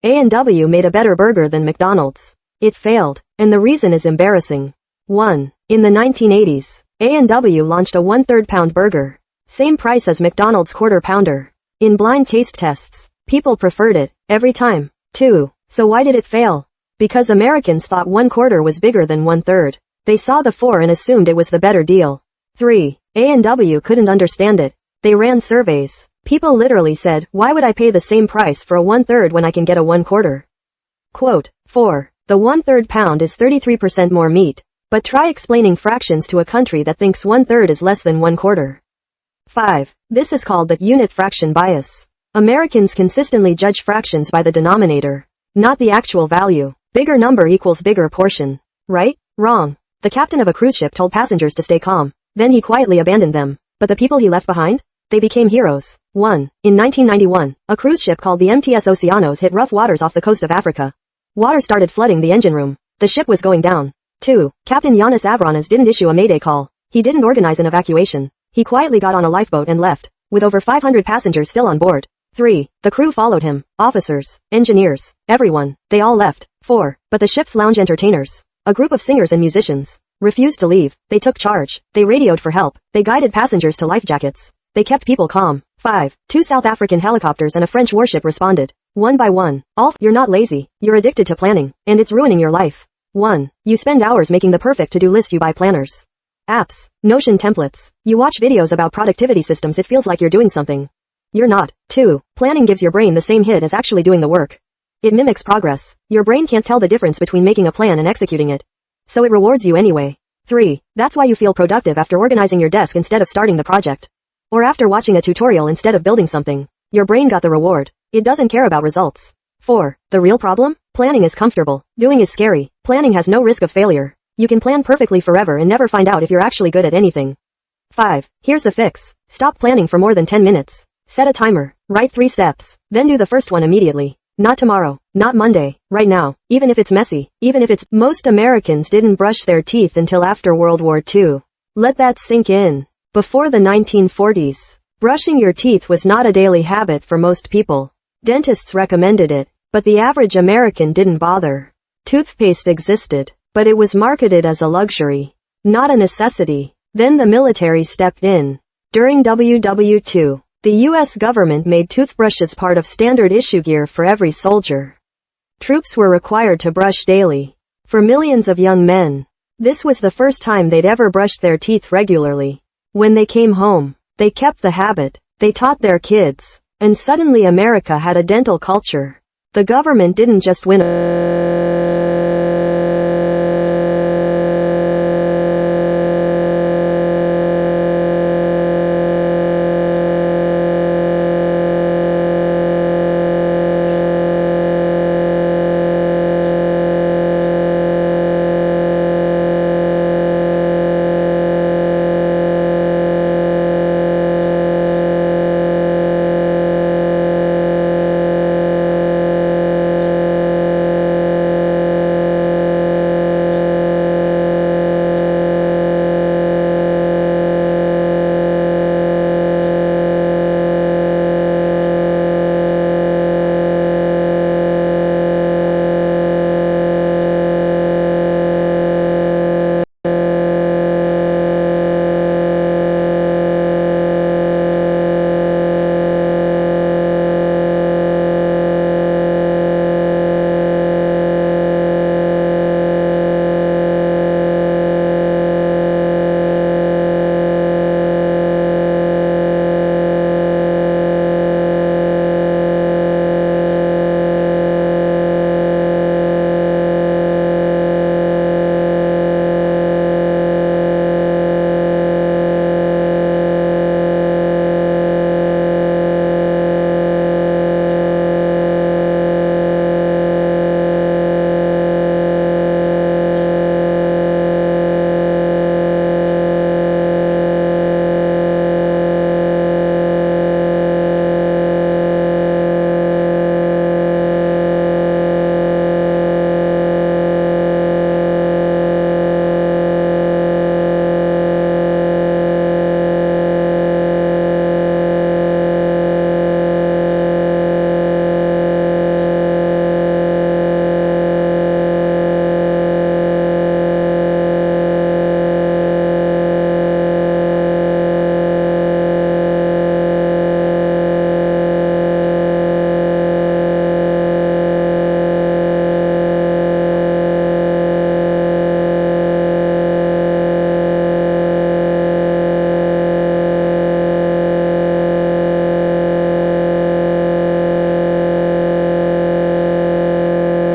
A&W made a better burger than McDonald's. It failed, and the reason is embarrassing. 1. In the 1980s, A&W launched a 1/3 pound burger. Same price as McDonald's quarter pounder. In blind taste tests, people preferred it, every time. 2. So why did it fail? Because Americans thought 1/4 was bigger than 1/3. They saw the 4 and assumed it was the better deal. 3. A&W couldn't understand it. They ran surveys. People literally said, why would I pay the same price for a 1/3 when I can get a 1/4? Quote, 4. The 1/3 pound is 33% more meat. But try explaining fractions to a country that thinks 1/3 is less than 1/4. 5. This is called the unit fraction bias. Americans consistently judge fractions by the denominator, not the actual value. Bigger number equals bigger portion. Right? Wrong. The captain of a cruise ship told passengers to stay calm. Then he quietly abandoned them. But the people he left behind? They became heroes. 1. In 1991, a cruise ship called the MTS Oceanos hit rough waters off the coast of Africa. Water started flooding the engine room. The ship was going down. 2. Captain Yannis Avranas didn't issue a mayday call. He didn't organize an evacuation. He quietly got on a lifeboat and left, with over 500 passengers still on board. 3. The crew followed him. Officers, engineers, everyone. They all left. 4. But the ship's lounge entertainers, a group of singers and musicians, refused to leave. They took charge. They radioed for help. They guided passengers to life jackets. They kept people calm. 5. 2 South African helicopters and a French warship responded. One by one. All, you're not lazy. You're addicted to planning, and it's ruining your life. 1. You spend hours making the perfect to-do list. You buy planners, apps, Notion templates. You watch videos about productivity systems. It feels like you're doing something you're not. 2. Planning gives your brain the same hit as actually doing the work. It mimics progress. Your brain can't tell the difference between making a plan and executing it, so it rewards you anyway. 3. That's why you feel productive after organizing your desk instead of starting the project, or after watching a tutorial instead of building something. Your brain got the reward. It doesn't care about results. 4. The real problem? Planning is comfortable. Doing is scary. Planning has no risk of failure. You can plan perfectly forever and never find out if you're actually good at anything. 5. Here's the fix. Stop planning for more than 10 minutes. Set a timer. Write 3 steps. Then do the first one immediately. Not tomorrow. Not Monday. Right now. Even if it's messy. Even if it's... Most Americans didn't brush their teeth until after World War II. Let that sink in. Before the 1940s, brushing your teeth was not a daily habit for most people. Dentists recommended it, but the average American didn't bother. Toothpaste existed, but it was marketed as a luxury, not a necessity. Then the military stepped in. During WW2, the U.S. government made toothbrushes part of standard issue gear for every soldier. Troops were required to brush daily. For millions of young men, this was the first time they'd ever brushed their teeth regularly. When they came home, they kept the habit. They taught their kids. And suddenly America had a dental culture. The government didn't just win